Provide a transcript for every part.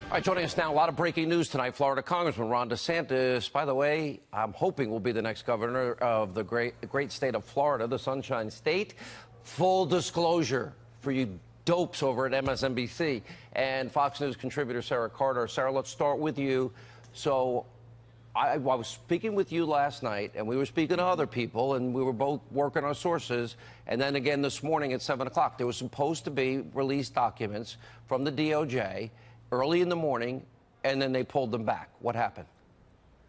All right, joining us now, a lot of breaking news tonight. Florida Congressman Ron DeSantis, by the way, I'm hoping will be the next governor of the great state of Florida, the Sunshine State. Full disclosure for you dopes over at MSNBC and Fox News contributor Sarah Carter. Sarah, let's start with you. So I was speaking with you last night, and we were speaking to other people, and we were both working our sources. And then again this morning at 7 o'clock, there were supposed to be released documents from the DOJ early in the morning, and then they pulled them back. What happened?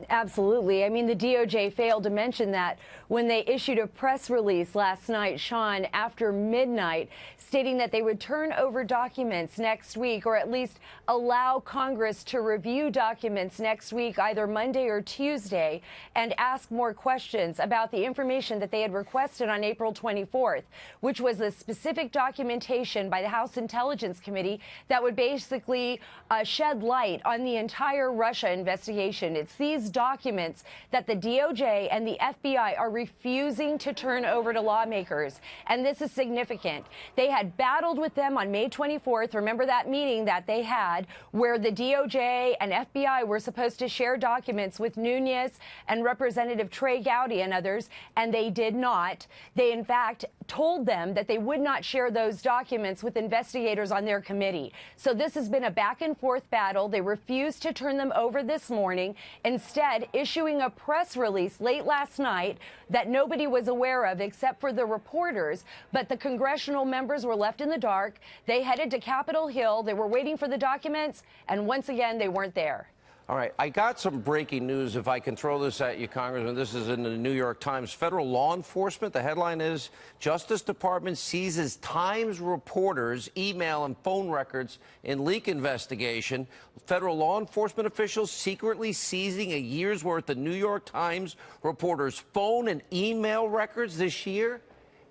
Absolutely. I mean, the DOJ failed to mention that when they issued a press release last night, Sean, after midnight, stating that they would turn over documents next week, or at least allow Congress to review documents next week, either Monday or Tuesday, and ask more questions about the information that they had requested on April 24th, which was a specific documentation by the House Intelligence Committee that would basically shed light on the entire Russia investigation. It's these documents that the DOJ and the FBI are refusing to turn over to lawmakers. And this is significant. They had battled with them on May 24th. Remember that meeting that they had where the DOJ and FBI were supposed to share documents with Nunes and Representative Trey Gowdy and others, and they did not. They, in fact, told them that they would not share those documents with investigators on their committee. So this has been a back and forth battle. They refused to turn them over this morning, instead issuing a press release late last night that nobody was aware of except for the reporters. But the congressional members were left in the dark. They headed to Capitol Hill. They were waiting for the documents, and once again, they weren't there. All right, I got some breaking news, if I can throw this at you, Congressman. This is in the New York Times. Federal law enforcement, the headline is, Justice Department seizes Times reporters' email and phone records in leak investigation. Federal law enforcement officials secretly seizing a year's worth of New York Times reporters' phone and email records this year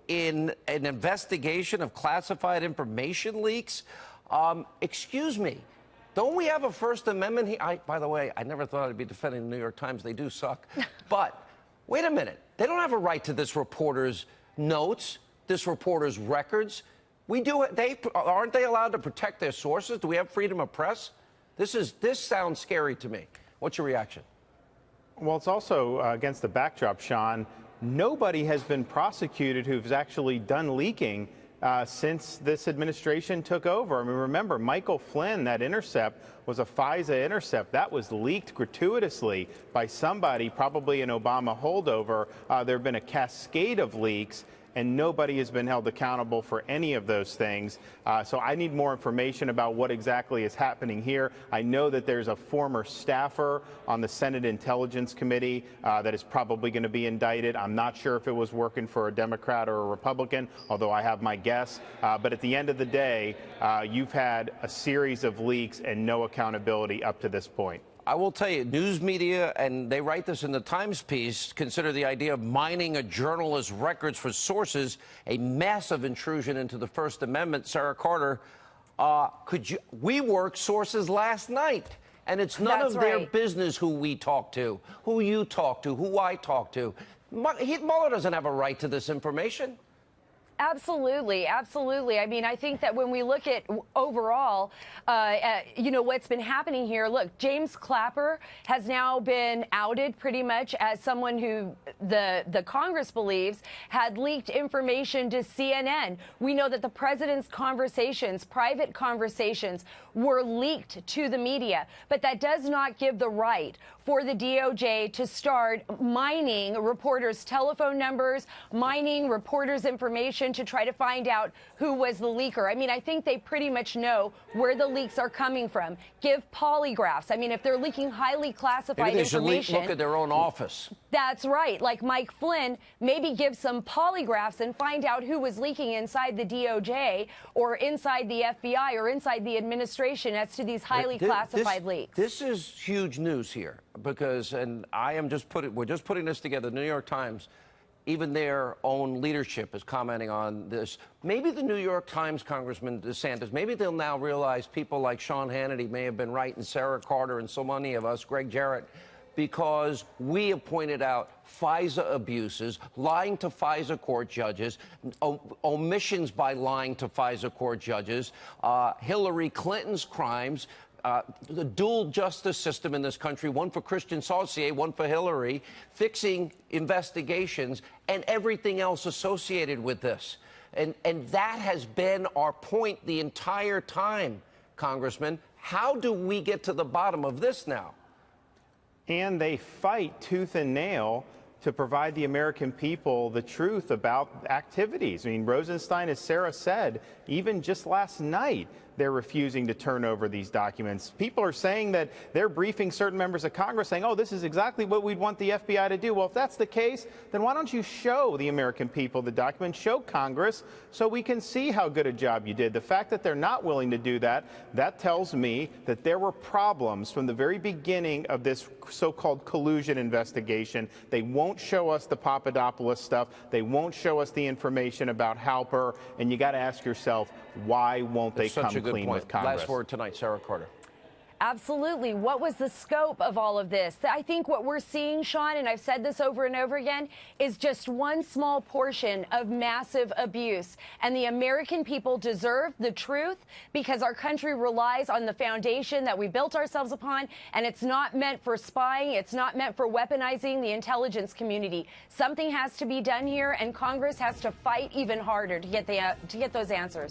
in an investigation of classified information leaks. Excuse me. Don't we have a First Amendment here? By the way, I never thought I'd be defending the New York Times. They do suck. But wait a minute. They don't have a right to this reporter's notes, this reporter's records. We do. Aren't they allowed to protect their sources? Do we have freedom of press? This sounds scary to me. What's your reaction? Well, it's also against the backdrop, Sean. Nobody has been prosecuted who's actually done leaking since this administration took over. I mean, remember, Michael Flynn, that intercept was a FISA intercept. That was leaked gratuitously by somebody, probably an Obama holdover. There have been a cascade of leaks, and nobody has been held accountable for any of those things. So I need more information about what exactly is happening here. I know that there's a former staffer on the Senate Intelligence Committee that is probably going to be indicted. I'm not sure if it was working for a Democrat or a Republican, although I have my guess. But at the end of the day, you've had a series of leaks and no accountability up to this point. I will tell you, news media, and they write this in the Times piece, consider the idea of mining a journalist's records for sources a massive intrusion into the First Amendment. Sarah Carter, we worked sources last night, and it's none of their business who we talk to, who you talk to, who I talk to. Mueller doesn't have a right to this information. Absolutely. Absolutely. I mean, I think that when we look at overall, what's been happening here, look, James Clapper has now been outed pretty much as someone who the Congress believes had leaked information to CNN. We know that the president's conversations, private conversations, were leaked to the media, but that does not give the right for the DOJ to start mining reporters' telephone numbers, mining reporters' information to try to find out who was the leaker. I mean, I think they pretty much know where the leaks are coming from. Give polygraphs. I mean, if they're leaking highly classified information. Maybe they should look at their own office. That's right. Like Mike Flynn, maybe give some polygraphs and find out who was leaking inside the DOJ or inside the FBI or inside the administration as to these highly classified leaks. This is huge news here because, and we're just putting this together. The New York Times, even their own leadership is commenting on this. Maybe the New York Times, Congressman DeSantis, maybe they'll now realize people like Sean Hannity may have been right, and Sarah Carter and so many of us, Greg Jarrett, because we have pointed out FISA abuses, lying to FISA court judges, omissions by lying to FISA court judges, Hillary Clinton's crimes, the dual justice system in this country, one for Christian Saucier, one for Hillary, fixing investigations and everything else associated with this. And that has been our point the entire time, Congressman. How do we get to the bottom of this now? And they fight tooth and nail to provide the American people the truth about activities. I mean, Rosenstein, as Sarah said, even just last night, they're refusing to turn over these documents. People are saying that they're briefing certain members of Congress saying, oh, this is exactly what we'd want the FBI to do. Well, if that's the case, then why don't you show the American people the documents, show Congress, so we can see how good a job you did. The fact that they're not willing to do that, that tells me that there were problems from the very beginning of this so-called collusion investigation. They won't show us the Papadopoulos stuff. They won't show us the information about Halper. And you got to ask yourself, why won't they come clean with Congress? Last word tonight, Sarah Carter. Absolutely. What was the scope of all of this? I think what we're seeing, Sean, and I've said this over and over again, is just one small portion of massive abuse. And the American people deserve the truth because our country relies on the foundation that we built ourselves upon. And it's not meant for spying. It's not meant for weaponizing the intelligence community. Something has to be done here, and Congress has to fight even harder to get those answers.